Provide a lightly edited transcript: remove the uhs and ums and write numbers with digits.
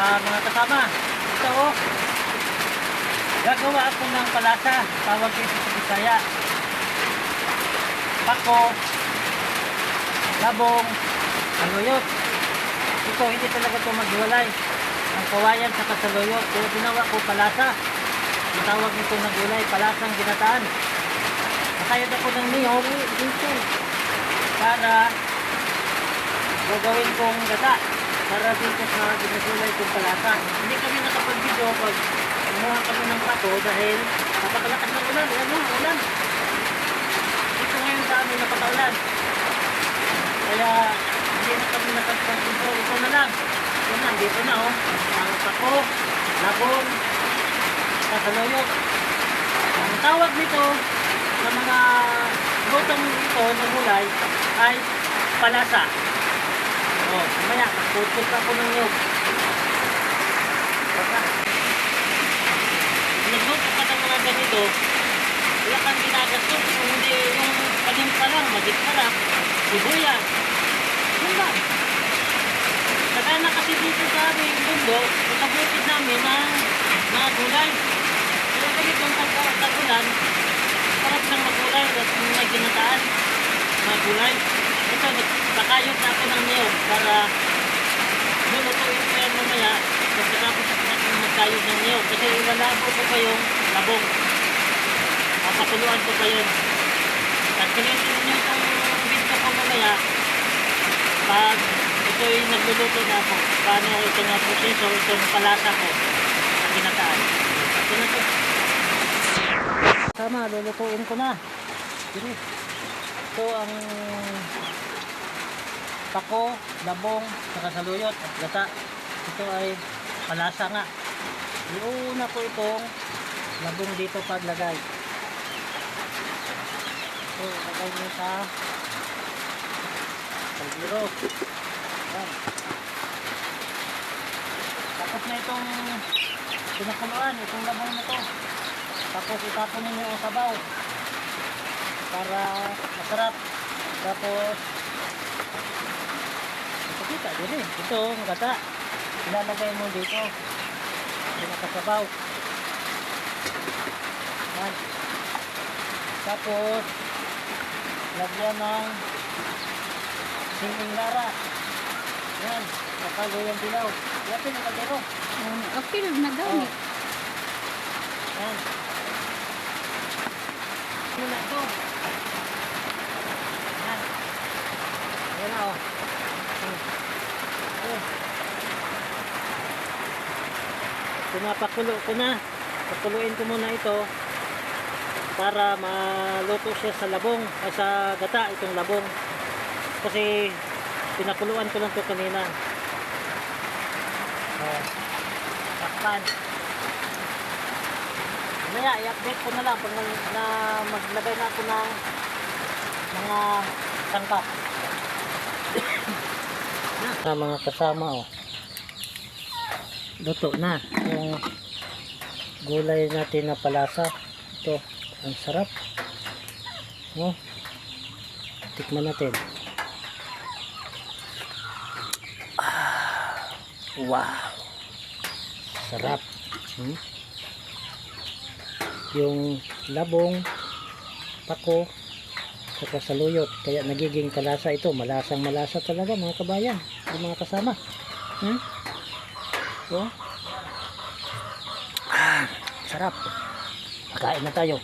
Mga kasama, ito oh, gagawa ako ng palasa, tawag dito sa Bisaya. Pako, labong, saluyot. Ito, hindi talaga ito maghiwalay. Ang kawayan sa kasaluyot. Kaya ginawa ko palasa. Ang tawag nito na gulay, palasang ginataan. Nakayod ako ng niyog dito para gagawin kong gata para dito sa ginagulay kong palasa. Hindi kami nakapag-video pag kumuha kami ng pato dahil napakalakas ng ulan. Ayan mo, ulan. Dito ngayon sa amin napakaulan. Kaya hindi na kami nakapag-video. Ito na lang. Ito na, dito na oh. Ang pako, labong, kasaluyot. Ang tawag nito sa mga lutong ito na gulay ay palasa. Oh, mamaya, putot ako ng niyog. Baka nagluto ka ng mga ganito, wala kang ginagastos kung hindi yung panim pa lang, magit pa lang, sibuyas. Yun lang. Sagana kasi dito sa aming mundo, sa bukid namin ang mga gulay. Kaya ganitong tag-ulan, sarap ng magulay at may ginataan. Mga gulay. Ito, nakayot na ako ng niyog para lulutuin ko yan mamaya. Pagkatapos ako magkayod ng niyog. Kasi ilalabo ko pa yung labong. Papakuluan ko pa yun. At kinitin nyo itong video ko mamaya. Pag ito'y nagluluto na ako. Paano ito nga proseso, itong palasa ko na ginataan. Ito na ito. Tama, lulutuin ko na. Ito ang pako, labong, saka saluyot at gata. Ito ay palasa nga. Iuna ko itong labong dito paglagay. So, lagay nyo sa kalbiro. Yan. Tapos na itong pinakuluan, itong labong na ito. Tapos itapon ninyo ang sabaw para masarap. Tapos kita din eh. Ito ang gata. Ilalagay mo dito. Pinakasabaw. Yan. Tapos lagyan ng siling lara. Yan. Nakaluyang dilaw. Yan pinalagay ko. Okay lang na gamit. Yan. Yan na ito. Yan. Yan na oh. Pinapakulo ko na. Pakuluin ko muna ito para maluto siya sa labong ay sa gata itong labong. Kasi pinakuluan ko lang ito kanina. Takpan. Mamaya i-update ko na lang pag na maglagay na ako ng mga sangkap. Mga kasama oh. Luto na yung gulay natin na palasa. Ito, ang sarap. Oh. Tikman natin. Wow. Sarap. Yung labong, pako, saka saluyot. Kaya nagiging kalasa ito. Malasang malasa talaga mga kabayan. Yung mga kasama. So, sarap. Makain na tayo.